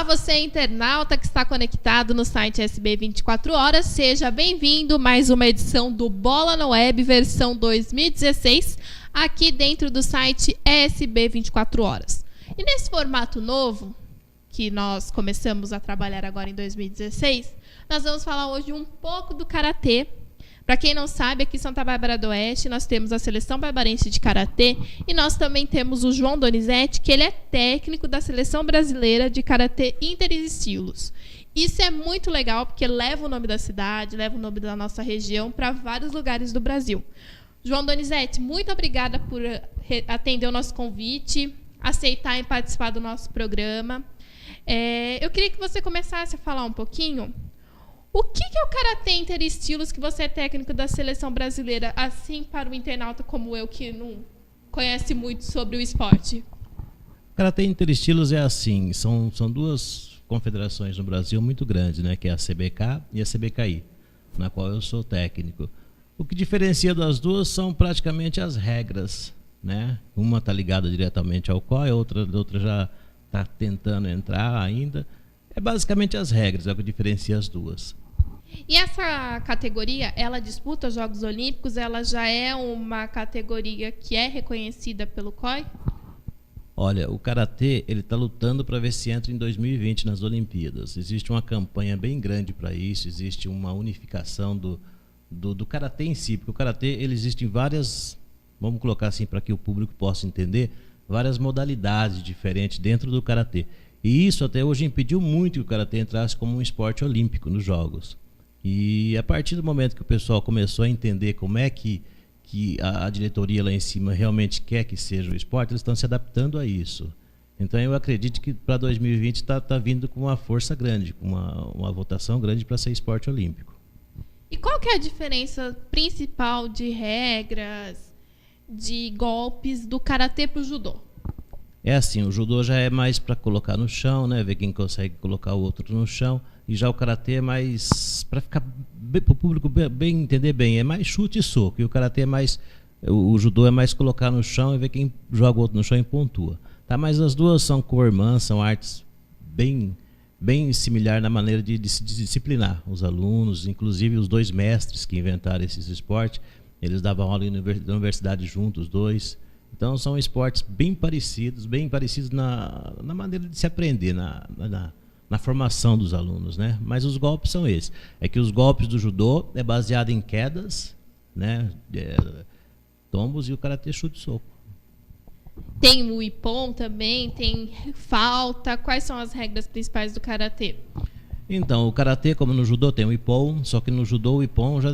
Olá, você internauta que está conectado no site SB 24 Horas. Seja bem-vindo a mais uma edição do Bola na Web, versão 2016, aqui dentro do site SB 24 Horas. E nesse formato novo, que nós começamos a trabalhar agora em 2016, nós vamos falar hoje um pouco do Karatê. Para quem não sabe, aqui em Santa Bárbara do Oeste, nós temos a Seleção Barbarense de Karatê e nós também temos o João Donizete, que ele é técnico da Seleção Brasileira de Karatê Interestilos. Isso é muito legal, porque leva o nome da cidade, leva o nome da nossa região para vários lugares do Brasil. João Donizete, muito obrigada por atender o nosso convite, aceitar e participar do nosso programa. Eu queria que você começasse a falar um pouquinho. O que é o Karatê Interestilos, que você é técnico da Seleção Brasileira, assim para o internauta como eu, que não conhece muito sobre o esporte? O Karatê Interestilos é assim, são duas confederações no Brasil muito grandes, né, que é a CBK e a CBKI, na qual eu sou técnico. O que diferencia das duas são praticamente as regras, né? Uma está ligada diretamente ao COI, a outra já está tentando entrar ainda. É basicamente as regras, é o que diferencia as duas. E essa categoria, ela disputa os Jogos Olímpicos? Ela já é uma categoria que é reconhecida pelo COI? Olha, o Karatê ele está lutando para ver se entra em 2020 nas Olimpíadas. Existe uma campanha bem grande para isso, existe uma unificação do Karatê em si, porque o Karatê ele existe em várias, vamos colocar assim para que o público possa entender, várias modalidades diferentes dentro do Karatê. E isso até hoje impediu muito que o Karatê entrasse como um esporte olímpico nos Jogos. E a partir do momento que o pessoal começou a entender como é que a diretoria lá em cima realmente quer que seja o esporte, eles estão se adaptando a isso. Então eu acredito que para 2020 está vindo com uma força grande, com uma votação grande para ser esporte olímpico. E qual que é a diferença principal de regras, de golpes do Karatê para o judô? É assim, o judô já é mais para colocar no chão, né? Ver quem consegue colocar o outro no chão. E já o karatê é mais para ficar para o público bem entender bem, é mais chute e soco. E o karatê é mais, o judô é mais colocar no chão e ver quem joga o outro no chão e pontua. Tá? Mas as duas são co-irmãs, são artes bem similar na maneira de se disciplinar os alunos, inclusive os dois mestres que inventaram esses esportes, eles davam aula na universidade juntos, os dois. Então são esportes bem parecidos na maneira de se aprender, na formação dos alunos, né? Mas os golpes são esses. É que os golpes do judô é baseado em quedas, né? Tombos, e o karatê chute e soco. Tem o ippon também, tem falta. Quais são as regras principais do karatê? Então, o karatê, como no judô, tem o ippon, só que no judô o ippon já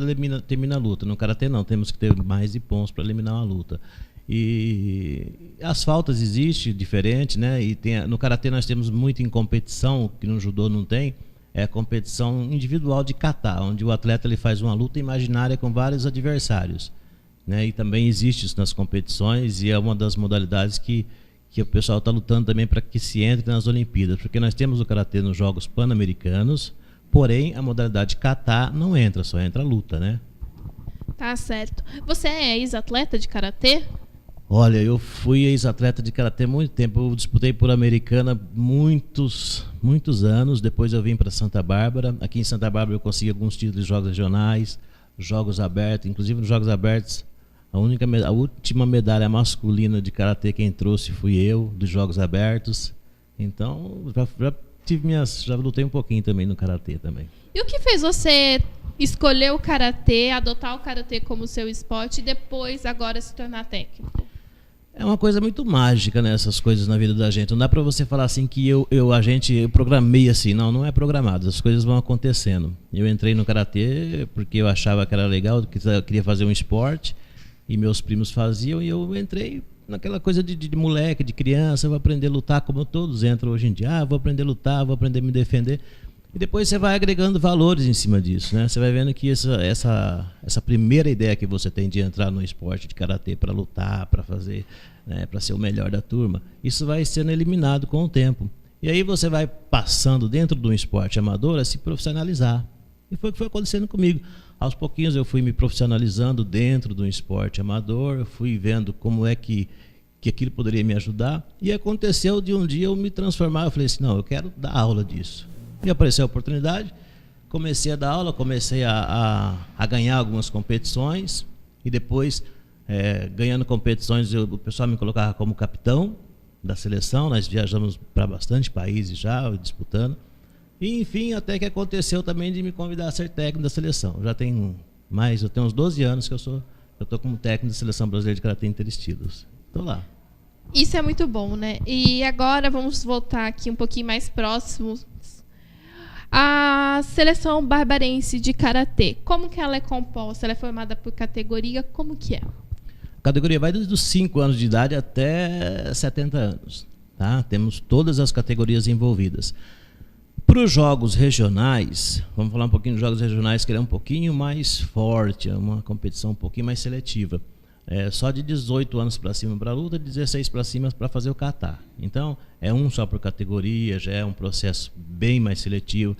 termina a luta. No karatê não, temos que ter mais ippons para eliminar uma luta. E as faltas existem diferente, né? E no karatê nós temos muito em competição, que no judô não tem, é a competição individual de kata, onde o atleta ele faz uma luta imaginária com vários adversários, né? E também existe isso nas competições, e é uma das modalidades que o pessoal está lutando também para que se entre nas Olimpíadas, porque nós temos o karatê nos Jogos Pan-Americanos, porém a modalidade kata não entra, só entra a luta, né? Tá certo. Você é ex-atleta de karatê? Olha, eu fui ex-atleta de karatê há muito tempo. Eu disputei por Americana muitos anos. Depois eu vim para Santa Bárbara. Aqui em Santa Bárbara eu consegui alguns títulos de jogos regionais, jogos abertos. Inclusive nos jogos abertos, a última medalha masculina de karatê quem trouxe fui eu, dos jogos abertos. Então já lutei um pouquinho também no karatê também. E o que fez você escolher o karatê, adotar o karatê como seu esporte e depois agora se tornar técnico? É uma coisa muito mágica, né, essas coisas na vida da gente. Não dá pra você falar assim que eu programei assim. Não é programado. As coisas vão acontecendo. Eu entrei no karatê porque eu achava que era legal, que eu queria fazer um esporte e meus primos faziam, e eu entrei naquela coisa de moleque, de criança. Eu vou aprender a lutar como todos entram hoje em dia. Vou aprender a lutar, vou aprender a me defender. E depois você vai agregando valores em cima disso, né? Você vai vendo que essa primeira ideia que você tem de entrar no esporte de karatê para lutar, para fazer, né, para ser o melhor da turma, isso vai sendo eliminado com o tempo. E aí você vai passando dentro de um esporte amador a se profissionalizar. E foi o que foi acontecendo comigo. Aos pouquinhos eu fui me profissionalizando dentro de um esporte amador, eu fui vendo como é que que aquilo poderia me ajudar. E aconteceu de um dia eu me transformar. Eu falei assim, não, eu quero dar aula disso. E apareceu a oportunidade, comecei a dar aula, comecei a ganhar algumas competições. E depois, ganhando competições, o pessoal me colocava como capitão da seleção. Nós viajamos para bastante países já, disputando. E enfim, até que aconteceu também de me convidar a ser técnico da seleção. Eu tenho uns 12 anos que eu estou como técnico da Seleção Brasileira de Karatê Interestilos. Estou lá. Isso é muito bom, né? E agora vamos voltar aqui um pouquinho mais próximos. A Seleção Barbarense de Karatê, como que ela é composta? Ela é formada por categoria? Como que é? A categoria vai desde os 5 anos de idade até 70 anos. Tá? Temos todas as categorias envolvidas. Para os jogos regionais, vamos falar um pouquinho dos jogos regionais, que ele é um pouquinho mais forte, é uma competição um pouquinho mais seletiva. Só de 18 anos para cima para a luta, de 16 para cima para fazer o kata. Então, é um só por categoria, já é um processo bem mais seletivo.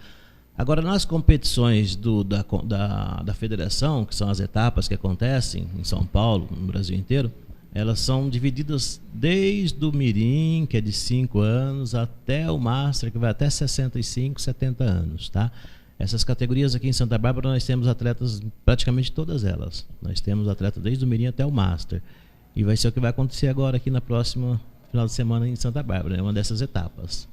Agora, nas competições da federação, que são as etapas que acontecem em São Paulo, no Brasil inteiro, elas são divididas desde o mirim, que é de 5 anos, até o master, que vai até 65, 70 anos, tá? Essas categorias aqui em Santa Bárbara, nós temos atletas, praticamente todas elas. Nós temos atletas desde o mirim até o master. E vai ser o que vai acontecer agora aqui na próxima final de semana em Santa Bárbara, é uma dessas etapas.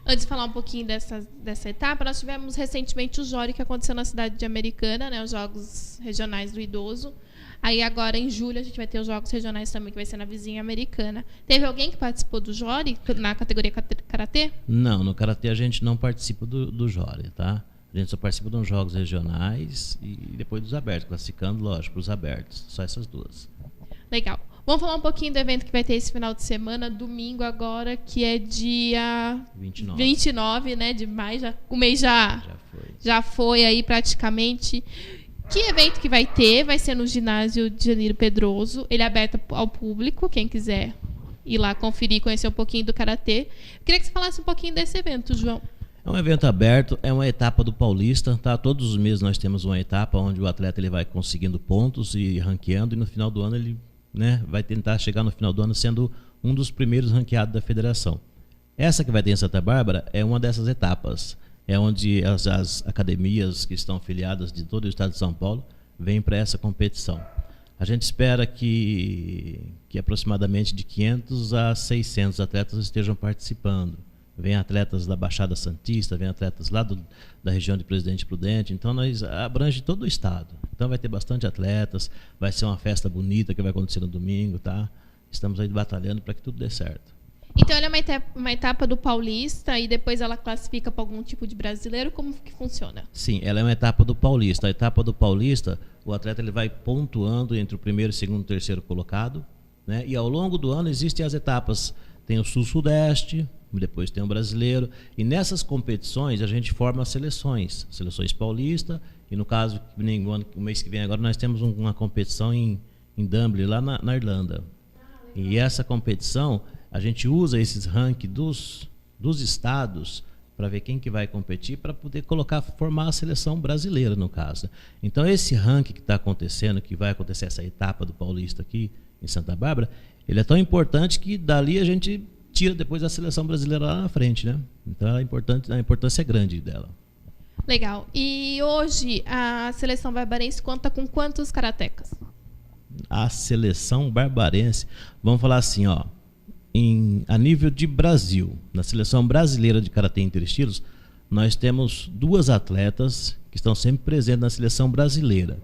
Antes de falar um pouquinho dessa etapa, nós tivemos recentemente o Jori, que aconteceu na cidade de Americana, né, os Jogos Regionais do Idoso. Aí agora, em julho, a gente vai ter os Jogos Regionais também, que vai ser na vizinha Americana. Teve alguém que participou do Jori na categoria Karatê? Não, no Karatê a gente não participa do Jori, tá? A gente só participa dos Jogos Regionais e depois dos abertos, classificando, lógico, os abertos. Só essas duas. Legal. Vamos falar um pouquinho do evento que vai ter esse final de semana, domingo agora, que é dia 29, né, de maio. O mês já foi aí praticamente. Que evento que vai ter? Vai ser no ginásio de Janiro Pedroso. Ele é aberto ao público, quem quiser ir lá conferir, conhecer um pouquinho do Karatê. Queria que você falasse um pouquinho desse evento, João. É um evento aberto, é uma etapa do Paulista, tá? Todos os meses nós temos uma etapa onde o atleta ele vai conseguindo pontos e ranqueando, e no final do ano ele, né, vai tentar chegar no final do ano sendo um dos primeiros ranqueados da federação. Essa que vai ter em Santa Bárbara é uma dessas etapas. É onde as academias que estão afiliadas de todo o estado de São Paulo vêm para essa competição. A gente espera que aproximadamente de 500 a 600 atletas estejam participando. Vem atletas da Baixada Santista, vem atletas lá da região de Presidente Prudente, então nós abrange todo o estado. Então vai ter bastante atletas, vai ser uma festa bonita que vai acontecer no domingo, tá? Estamos aí batalhando para que tudo dê certo. Então ela é uma etapa do Paulista e depois ela classifica para algum tipo de brasileiro? Como que funciona? Sim, ela é uma etapa do Paulista. A etapa do Paulista, o atleta ele vai pontuando entre o primeiro, segundo e terceiro colocado, né? E ao longo do ano existem as etapas. Tem o Sul-Sudeste, depois tem o Brasileiro. E nessas competições a gente forma seleções paulista. E no caso, o mês que vem agora, nós temos uma competição em Dublin, lá na Irlanda. E essa competição, a gente usa esses rankings dos estados para ver quem que vai competir, para poder formar a seleção brasileira, no caso. Então, esse ranking que está acontecendo, que vai acontecer essa etapa do Paulista aqui em Santa Bárbara, ele é tão importante que dali a gente tira depois a seleção brasileira lá na frente, né? Então, a importância é grande dela. Legal. E hoje a seleção barbarense conta com quantos karatecas? A seleção barbarense, vamos falar assim, ó, a nível de Brasil, na seleção brasileira de Karatê Interestilos, nós temos 2 atletas que estão sempre presentes na seleção brasileira,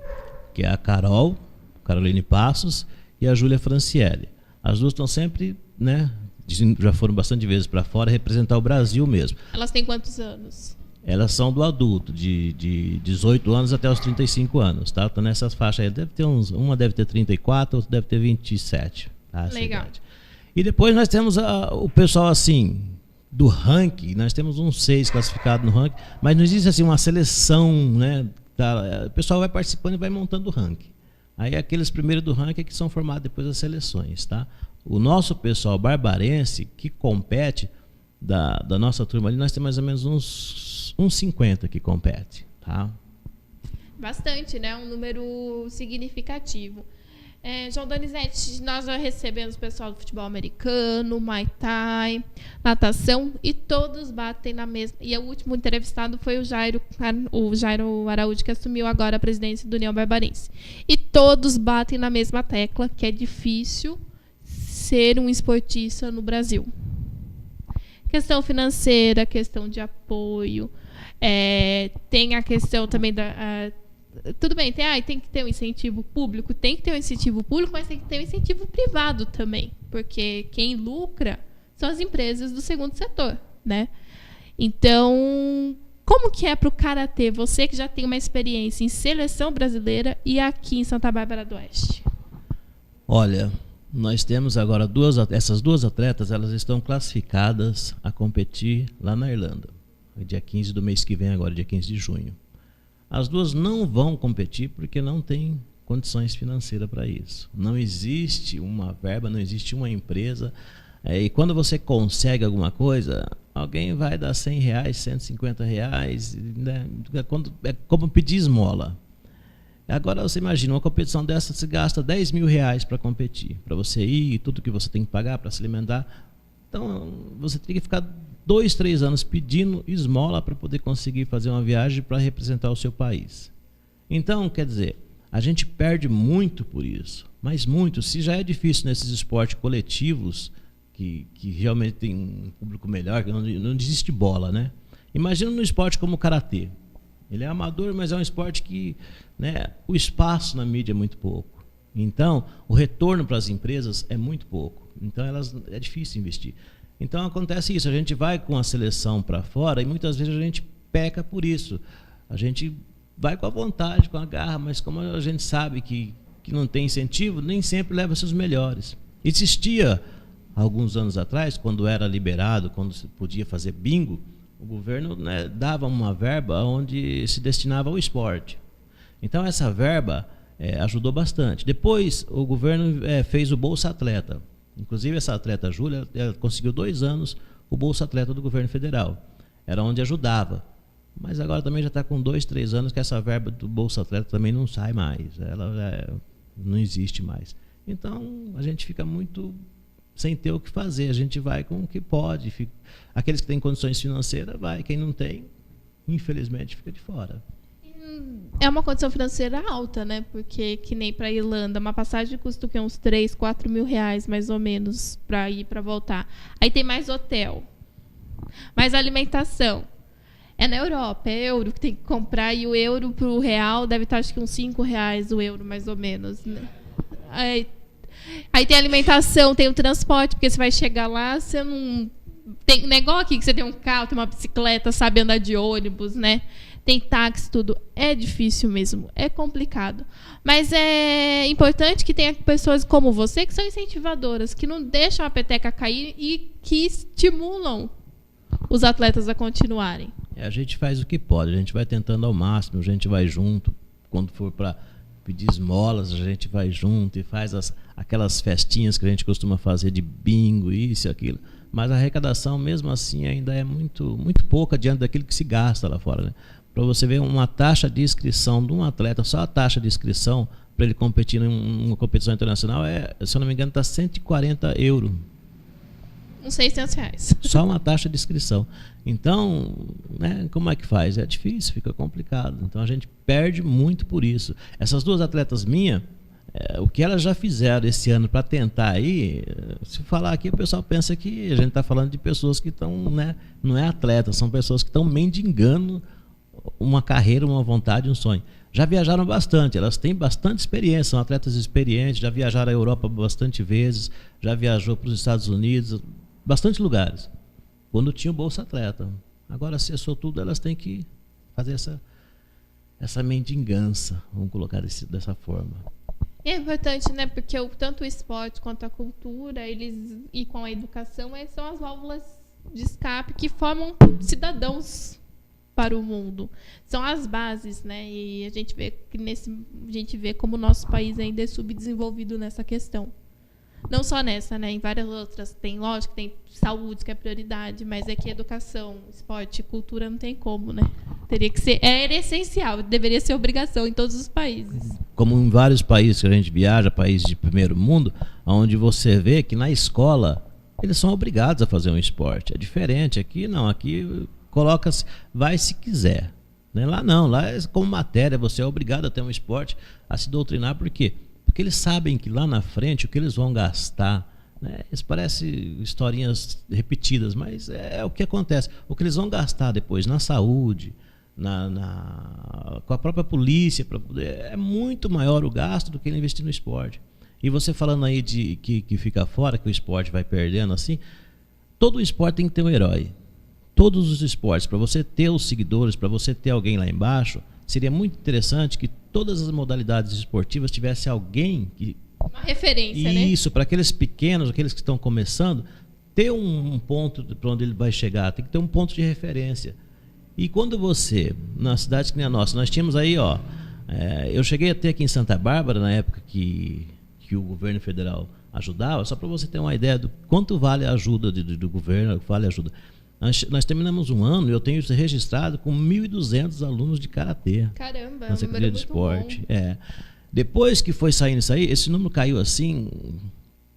que é a Caroline Passos e a Júlia Franciele. As duas estão sempre, né, já foram bastante vezes para fora representar o Brasil mesmo. Elas têm quantos anos? Elas são do adulto, de 18 anos até os 35 anos, tá? Então nessas faixas aí, uma deve ter 34, outra deve ter 27. Tá? Legal. E depois nós temos o pessoal assim, do ranking, nós temos uns 6 classificados no ranking, mas não existe assim uma seleção, né? O pessoal vai participando e vai montando o ranking. Aí aqueles primeiros do ranking é que são formados depois das seleções, tá? O nosso pessoal barbarense que compete da nossa turma ali, nós temos mais ou menos uns 50 que compete, tá? Bastante, né? Um número significativo. João Donizete, nós já recebemos o pessoal do futebol americano, Muay Thai, natação, e todos batem na mesma. E o último entrevistado foi o Jairo Araújo, que assumiu agora a presidência do União Barbarense. E todos batem na mesma tecla, que é difícil ser um esportista no Brasil. Questão financeira, questão de apoio, tem a questão também da... tudo bem, tem que ter um incentivo público, mas tem que ter um incentivo privado também, porque quem lucra são as empresas do segundo setor, né? Então, como que é para o karatê, você que já tem uma experiência em seleção brasileira e aqui em Santa Bárbara do Oeste? Olha, nós temos agora essas duas atletas, elas estão classificadas a competir lá na Irlanda, dia 15 do mês que vem, agora dia 15 de junho. As duas não vão competir porque não tem condições financeiras para isso. Não existe uma verba, não existe uma empresa. E quando você consegue alguma coisa, alguém vai dar R$100, R$150, né? É como pedir esmola. Agora você imagina, uma competição dessa, você gasta R$10 mil para competir, para você ir, e tudo que você tem que pagar para se alimentar. Então, você tem que ficar 2, 3 anos pedindo esmola para poder conseguir fazer uma viagem para representar o seu país. Então, quer dizer, a gente perde muito por isso, mas muito. Se já é difícil nesses esportes coletivos, que realmente tem um público melhor, que não existe bola, né? Imagina no esporte como o karatê. Ele é amador, mas é um esporte que, né, o espaço na mídia é muito pouco. Então, o retorno para as empresas é muito pouco. Então, é difícil investir. Então, acontece isso. A gente vai com a seleção para fora e muitas vezes a gente peca por isso. A gente vai com a vontade, com a garra, mas como a gente sabe que não tem incentivo, nem sempre leva seus melhores. Existia, alguns anos atrás, quando era liberado, quando se podia fazer bingo, o governo, né, dava uma verba onde se destinava ao esporte. Então, essa verba ajudou bastante. Depois, o governo fez o Bolsa Atleta. Inclusive, essa atleta Júlia conseguiu 2 anos o Bolsa Atleta do governo federal. Era onde ajudava. Mas agora também já está com 2, 3 anos que essa verba do Bolsa Atleta também não sai mais. Ela não existe mais. Então, a gente fica muito sem ter o que fazer. A gente vai com o que pode. Aqueles que têm condições financeiras, vai. Quem não tem, infelizmente, fica de fora. É uma condição financeira alta, né? Porque, que nem para a Irlanda, uma passagem custa o quê? Uns 3, 4 mil reais, mais ou menos, para ir, para voltar. Aí tem mais hotel, mais alimentação. É na Europa, é euro que tem que comprar, e o euro para o real deve estar, acho que uns 5 reais o euro, mais ou menos, né? Aí tem alimentação, tem o transporte, porque você vai chegar lá, você não... Tem negócio aqui que você tem um carro, tem uma bicicleta, sabe andar de ônibus, né? Tem táxi, tudo. É difícil mesmo, é complicado. Mas é importante que tenha pessoas como você que são incentivadoras, que não deixam a peteca cair e que estimulam os atletas a continuarem. A gente faz o que pode, a gente vai tentando ao máximo, a gente vai junto. Quando for para pedir esmolas, a gente vai junto e faz aquelas festinhas que a gente costuma fazer de bingo, isso e aquilo. Mas a arrecadação, mesmo assim, ainda é muito, muito pouca diante daquilo que se gasta lá fora, né? Para você ver uma taxa de inscrição de um atleta, só a taxa de inscrição para ele competir em uma competição internacional se eu não me engano, está 140 euros. Uns 600 reais. Só uma taxa de inscrição. Então, né, como é que faz? É difícil, fica complicado. Então a gente perde muito por isso. Essas 2 atletas minhas, o que elas já fizeram esse ano para tentar aí, se falar aqui, o pessoal pensa que a gente está falando de pessoas que estão, né, não é atleta, são pessoas que estão mendigando uma carreira, uma vontade, um sonho. Já viajaram bastante, elas têm bastante experiência, são atletas experientes, já viajaram à Europa bastante vezes, já viajou para os Estados Unidos, bastante lugares, quando tinha o Bolsa Atleta. Agora, cessou tudo, elas têm que fazer essa mendigança, vamos colocar dessa forma. E é importante, né? Porque tanto o esporte quanto a cultura, e com a educação, são as válvulas de escape que formam cidadãos para o mundo. São as bases, né? E a gente vê como o nosso país ainda é subdesenvolvido nessa questão. Não só nessa, né? Em várias outras. Tem, lógico, tem saúde, que é prioridade, mas é que educação, esporte, cultura não tem como, né? Teria que ser, era essencial, deveria ser obrigação em todos os países. Como em vários países que a gente viaja, países de primeiro mundo, onde você vê que na escola eles são obrigados a fazer um esporte. É diferente, aqui não, aqui coloca-se, vai se quiser. Né? Lá não, lá é como matéria, você é obrigado a ter um esporte, a se doutrinar, por quê? Porque eles sabem que lá na frente o que eles vão gastar, né? Isso parece historinhas repetidas, mas é o que acontece. O que eles vão gastar depois na saúde, com a própria polícia, é muito maior o gasto do que ele investir no esporte. E você falando aí de que fica fora, que o esporte vai perdendo assim, todo esporte tem que ter um herói. Todos os esportes, para você ter os seguidores, para você ter alguém lá embaixo, seria muito interessante que todas as modalidades esportivas tivesse alguém que... Uma referência, né? Isso, para aqueles pequenos, aqueles que estão começando, ter um ponto para onde ele vai chegar, tem que ter um ponto de referência. E quando você, na cidade que nem a nossa, nós tínhamos aí, ó, eu cheguei a ter aqui em Santa Bárbara, na época que o governo federal ajudava, só para você ter uma ideia do quanto vale a ajuda do governo, vale a ajuda. Nós terminamos um ano e eu tenho registrado com 1.200 alunos de Karatê. Caramba, na Secretaria de Esporte. Depois que foi saindo isso aí, esse número caiu assim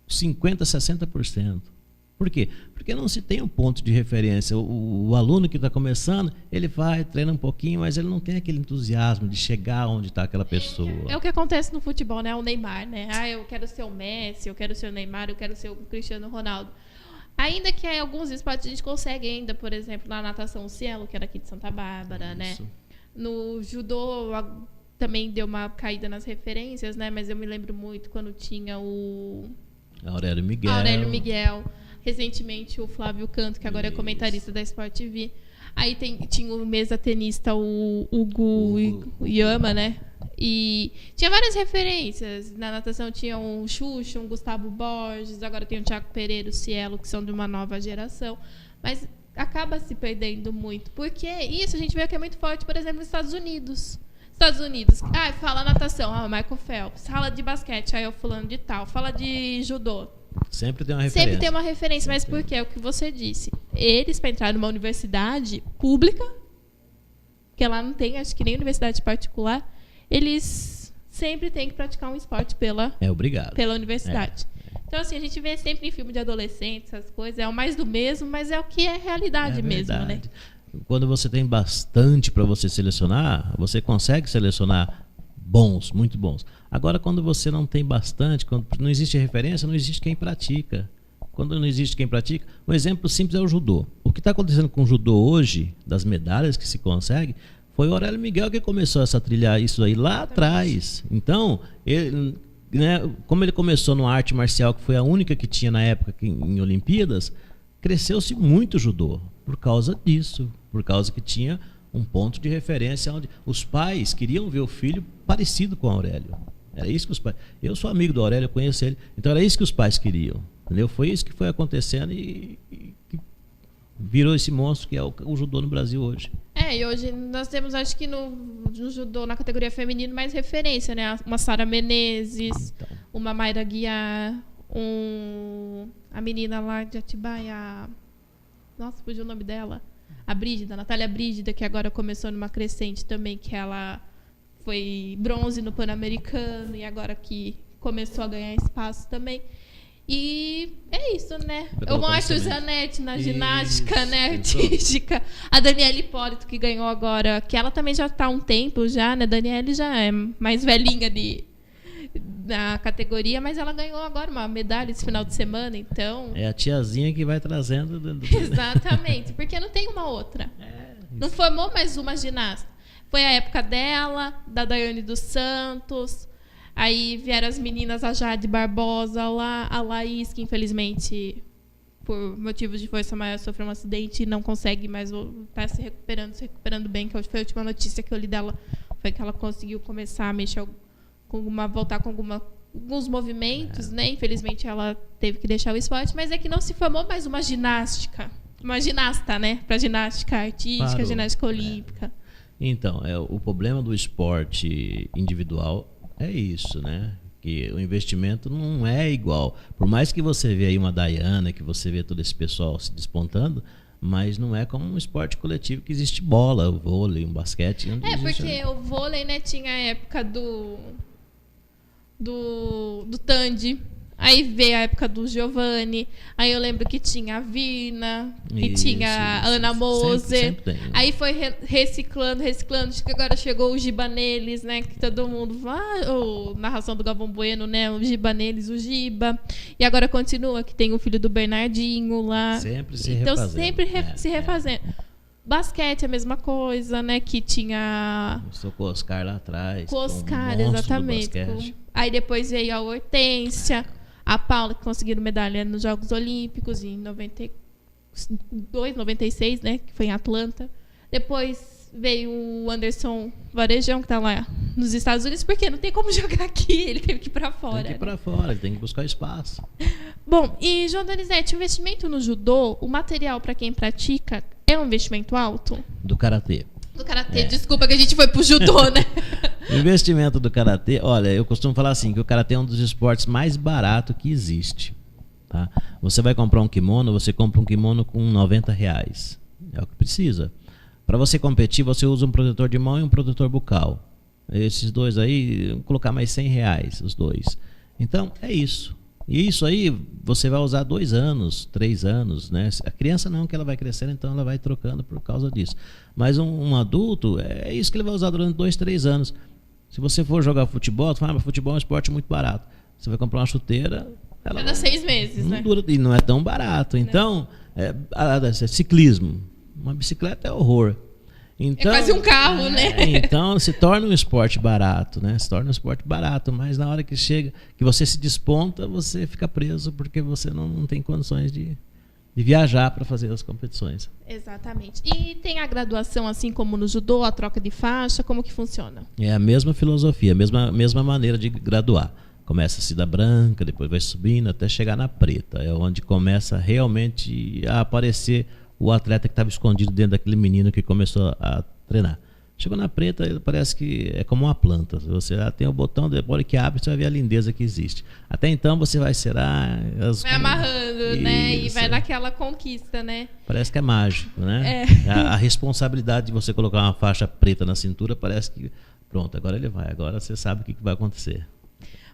50%, 60%. Por quê? Porque não se tem um ponto de referência. O aluno que está começando, ele vai, treina um pouquinho, mas ele não tem aquele entusiasmo de chegar onde está aquela pessoa. É o que acontece no futebol, né? O Neymar, né? Eu quero ser o Messi, eu quero ser o Neymar, eu quero ser o Cristiano Ronaldo. Ainda que em alguns esportes a gente consegue ainda, por exemplo, na natação, o Cielo, que era aqui de Santa Bárbara, né? No judô também deu uma caída nas referências, né? Mas eu me lembro muito quando tinha o Aurélio Miguel. Recentemente o Flávio Canto, que agora é comentarista da Sport TV. Aí tinha o mesa tenista, o Hugo Yama, né? E tinha várias referências. Na natação tinha um Xuxa, um Gustavo Borges, agora tem o Thiago Pereira, o Cielo, que são de uma nova geração. Mas acaba se perdendo muito. Porque isso a gente vê que é muito forte, por exemplo, nos Estados Unidos. Fala natação, Michael Phelps. Fala de basquete, aí é o fulano de tal. Fala de judô. Sempre tem uma referência. Sempre tem uma referência, mas por quê? É o que você disse. Eles, para entrar numa universidade pública, que lá não tem, acho que nem universidade particular, eles sempre têm que praticar um esporte pela universidade. Então, assim, a gente vê sempre em filme de adolescentes, essas coisas, é o mais do mesmo, mas é o que é realidade mesmo, né? Quando você tem bastante para você selecionar, você consegue selecionar bons, muito bons. Agora, quando você não tem bastante, quando não existe referência, não existe quem pratica. Quando não existe quem pratica, um exemplo simples é o judô. O que está acontecendo com o judô hoje, das medalhas que se consegue, foi o Aurélio Miguel que começou a trilhar isso aí lá atrás. Então, ele, né, como ele começou numa arte marcial que foi a única que tinha na época em Olimpíadas, cresceu-se muito o judô por causa disso, por causa que tinha um ponto de referência onde os pais queriam ver o filho parecido com o Aurélio. Era isso que os pais... Eu sou amigo do Aurélio, eu conheço ele. Então era isso que os pais queriam. Entendeu? Foi isso que foi acontecendo e virou esse monstro que é o judô no Brasil hoje. E hoje nós temos, acho que no judô, na categoria feminino, mais referência, né? Uma Sara Menezes, uma Mayra Guiar, a menina lá de Atibaia, nossa, fugiu o nome dela. A Brígida, a Natália Brígida, que agora começou numa crescente também, que ela foi bronze no Pan-Americano e agora que começou a ganhar espaço também. E é isso, né? O Arthur Zanetti na ginástica, né, artística. A Daniela Hipólito, que ganhou agora, que ela também já está há um tempo já, né? A Daniela já é mais velhinha na categoria, mas ela ganhou agora uma medalha esse final de semana, então... É a tiazinha que vai trazendo... Exatamente, porque não tem uma outra. Não formou mais uma ginasta. Foi a época dela, da Daiane dos Santos, aí vieram as meninas, a Jade Barbosa lá, a Laís, que infelizmente, por motivos de força maior, sofreu um acidente e não consegue mais estar se recuperando bem, que foi a última notícia que eu li dela, foi que ela conseguiu começar a mexer voltar com alguns movimentos, né? Infelizmente ela teve que deixar o esporte, mas é que não se formou mais uma ginasta, né? Para ginástica artística, ginástica olímpica. Então, o problema do esporte individual é isso, né? Que o investimento não é igual. Por mais que você vê aí uma Daiana, que você vê todo esse pessoal se despontando, mas não é como um esporte coletivo que existe bola, o vôlei, um basquete. Porque o vôlei, né, tinha a época do Tandy. Aí veio a época do Giovanni. Aí eu lembro que tinha a Vina, que tinha a Ana Moser. Sempre tem, né? Aí foi reciclando. Acho que agora chegou o Gibaneles, né? Que todo mundo vai. Narração do Galvão Bueno, né? O Gibaneles, o Giba. E agora continua, que tem o filho do Bernardinho lá. Sempre se então, refazendo. Sempre se refazendo. Basquete é a mesma coisa, né? Que tinha. Começou com o Oscar lá atrás. Com o Oscar, exatamente. Aí depois veio a Hortência. A Paula, que conseguiram medalha nos Jogos Olímpicos em 92, 96, né? Que foi em Atlanta. Depois veio o Anderson Varejão, que está lá nos Estados Unidos, porque não tem como jogar aqui, ele teve que ir para fora. Tem que ir para fora, ele tem que buscar espaço. Bom, e João Donizete, o investimento no judô, o material para quem pratica, é um investimento alto? Do karatê. Do karatê, desculpa que a gente foi pro judô, né? O investimento do karatê, olha, eu costumo falar assim, que o karatê é um dos esportes mais baratos que existe. Tá? Você vai comprar um kimono, você compra um kimono com R$90. É o que precisa. Para você competir, você usa um protetor de mão e um protetor bucal. Esses dois aí, vou colocar mais R$100, os dois. Então, é isso. E isso aí você vai usar 2 anos, 3 anos, né? A criança não, que ela vai crescendo, então ela vai trocando por causa disso. Mas um adulto, é isso que ele vai usar durante 2, 3 anos. Se você for jogar futebol, tu fala, mas futebol é um esporte muito barato. Você vai comprar uma chuteira... Cada 6 meses, né? Dura, e não é tão barato. Então, ciclismo. Uma bicicleta é horror. Então, é quase um carro, né? Então se torna um esporte barato, né? Se torna um esporte barato, mas na hora que chega, que você se desponta, você fica preso porque você não tem condições de viajar para fazer as competições. Exatamente. E tem a graduação, assim como no judô, a troca de faixa, como que funciona? É a mesma filosofia, a mesma maneira de graduar. Começa-se da branca, depois vai subindo até chegar na preta. É onde começa realmente a aparecer o atleta que estava escondido dentro daquele menino que começou a treinar. Chegou na preta, ele parece que é como uma planta. Você tem o botão, depois que abre, você vai ver a lindeza que existe. Até então você vai vai amarrando, né? E vai naquela conquista, né? Parece que é mágico, né? A responsabilidade de você colocar uma faixa preta na cintura parece que, pronto, agora ele vai. Agora você sabe o que vai acontecer.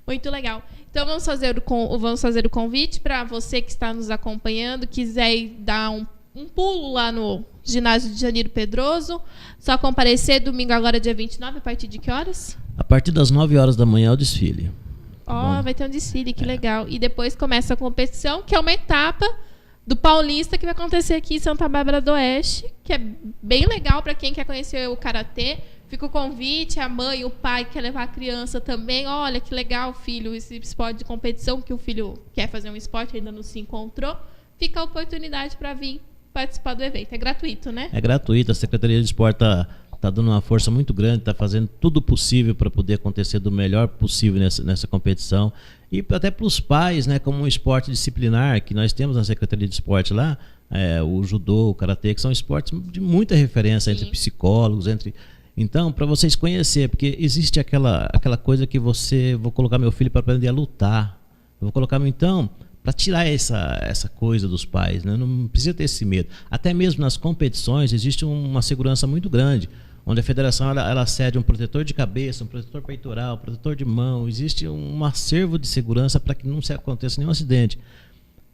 Muito legal. Então vamos fazer o convite para você que está nos acompanhando, quiser ir dar um pulo lá no ginásio de Janeiro Pedroso, só comparecer domingo agora dia 29, a partir de que horas? A partir das 9 horas da manhã é o desfile. Vai ter um desfile, que legal. E depois começa a competição, que é uma etapa do Paulista que vai acontecer aqui em Santa Bárbara do Oeste, que é bem legal para quem quer conhecer o karatê. Fica o convite, a mãe, o pai que quer levar a criança também. Olha que legal, filho, esse esporte de competição, que o filho quer fazer um esporte, ainda não se encontrou. Fica a oportunidade para vir participar do evento. É gratuito, né? É gratuito. A Secretaria de Esporte está dando uma força muito grande, está fazendo tudo possível para poder acontecer do melhor possível nessa competição. E até para os pais, né, como um esporte disciplinar, que nós temos na Secretaria de Esporte lá, o judô, o karatê, que são esportes de muita referência entre psicólogos, Então, para vocês conhecerem, porque existe aquela coisa que vou colocar meu filho para aprender a lutar. Eu vou colocar, então, para tirar essa coisa dos pais, né? Não precisa ter esse medo. Até mesmo nas competições existe uma segurança muito grande, onde a federação ela cede um protetor de cabeça, um protetor peitoral, um protetor de mão. Existe um acervo de segurança para que não se aconteça nenhum acidente.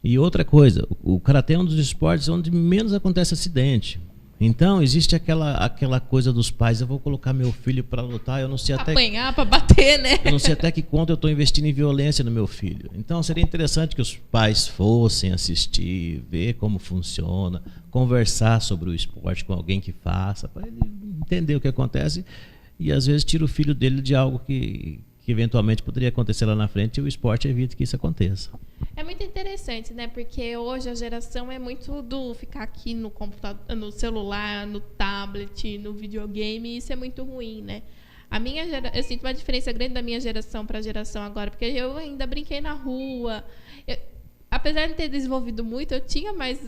E outra coisa, o karatê é um dos esportes onde menos acontece acidente. Então, existe aquela coisa dos pais, eu vou colocar meu filho para lutar, eu não sei até... Apanhar, para bater, né? Eu não sei até que ponto eu estou investindo em violência no meu filho. Então, seria interessante que os pais fossem assistir, ver como funciona, conversar sobre o esporte com alguém que faça, para ele entender o que acontece e, às vezes, tira o filho dele de algo que eventualmente poderia acontecer lá na frente e o esporte evita que isso aconteça. É muito interessante, né? Porque hoje a geração é muito do ficar aqui no computador, no celular, no tablet, no videogame, e isso é muito ruim, né? Eu sinto uma diferença grande da minha geração para a geração agora, porque eu ainda brinquei na rua. Apesar de ter desenvolvido muito, eu tinha mais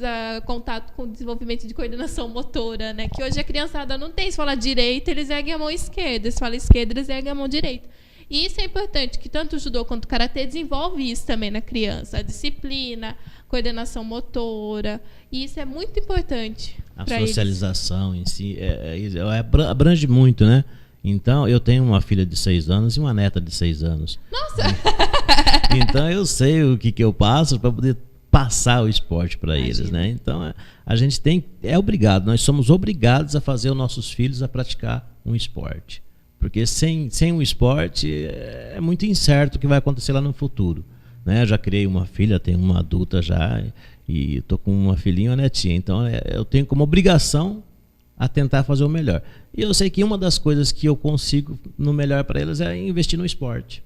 contato com o desenvolvimento de coordenação motora, né? Que hoje a criançada não tem. Se falar direita, eles erguem a mão esquerda. Se fala esquerda, eles erguem a mão direita. E isso é importante, que tanto o judô quanto o karatê desenvolve isso também na criança, a disciplina, coordenação motora, e isso é muito importante. A socialização em si abrange muito, né? Então, eu tenho uma filha de 6 anos e uma neta de 6 anos. Nossa! Então, eu sei o que eu passo para poder passar o esporte para eles, né? Então, a gente obrigado, nós somos obrigados a fazer os nossos filhos a praticar um esporte. Porque sem um esporte é muito incerto o que vai acontecer lá no futuro, né? Eu já criei uma filha, tenho uma adulta já, e estou com uma filhinha e uma netinha. Então, eu tenho como obrigação a tentar fazer o melhor. E eu sei que uma das coisas que eu consigo no melhor para elas é investir no esporte.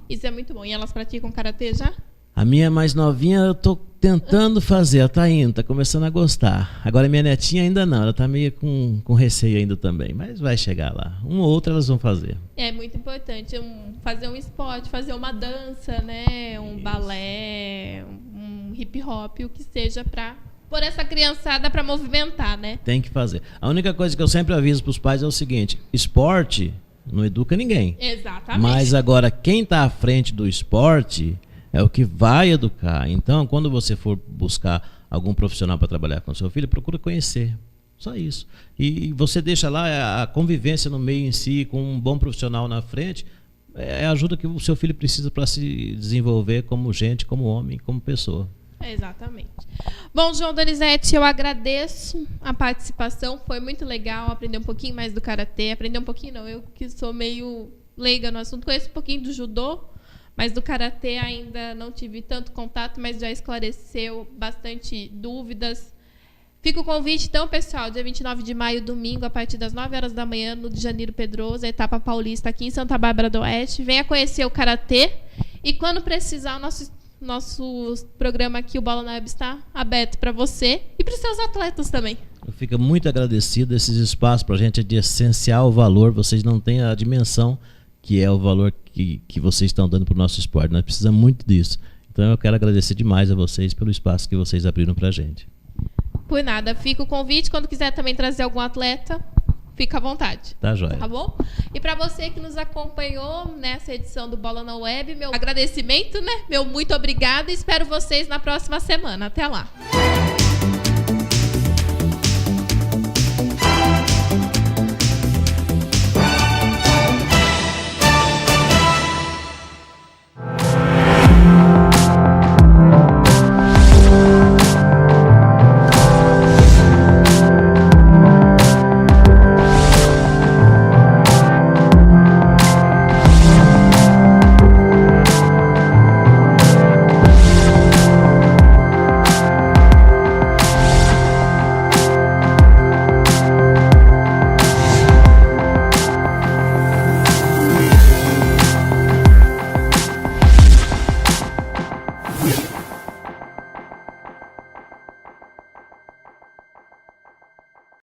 Isso é muito bom. E elas praticam karatê já? A minha mais novinha eu estou tentando fazer, ela está indo, está começando a gostar. Agora a minha netinha ainda não, ela está meio com receio ainda também, mas vai chegar lá. Uma ou outra elas vão fazer. É muito importante fazer um esporte, fazer uma dança, né? Um balé, um hip hop, o que seja para pôr essa criançada para movimentar, né? Tem que fazer. A única coisa que eu sempre aviso para os pais é o seguinte: esporte não educa ninguém. Exatamente. Mas agora quem está à frente do esporte é o que vai educar. Então, quando você for buscar algum profissional para trabalhar com seu filho, procura conhecer. Só isso. E você deixa lá a convivência no meio em si, com um bom profissional na frente, é a ajuda que o seu filho precisa para se desenvolver como gente, como homem, como pessoa. Exatamente. Bom, João Donizete, eu agradeço a participação. Foi muito legal aprender um pouquinho mais do karatê. Aprender um pouquinho, não, eu que sou meio leiga no assunto, conheço um pouquinho do judô, mas do karatê ainda não tive tanto contato, mas já esclareceu bastante dúvidas. Fica o convite, então, pessoal, dia 29 de maio, domingo, a partir das 9 horas da manhã, no Janeiro Pedroso, a etapa paulista aqui em Santa Bárbara do Oeste. Venha conhecer o karatê e, quando precisar, o nosso programa aqui, o Bola na Web, está aberto para você e para os seus atletas também. Eu fico muito agradecido. Esses espaços para a gente é de essencial valor. Vocês não têm a dimensão que é o valor que vocês estão dando para o nosso esporte. Nós precisamos muito disso. Então eu quero agradecer demais a vocês pelo espaço que vocês abriram para a gente. Por nada. Fica o convite. Quando quiser também trazer algum atleta, fica à vontade. Tá joia. Tá bom? E para você que nos acompanhou nessa edição do Bola na Web, meu agradecimento, né? Meu muito obrigado e espero vocês na próxima semana. Até lá.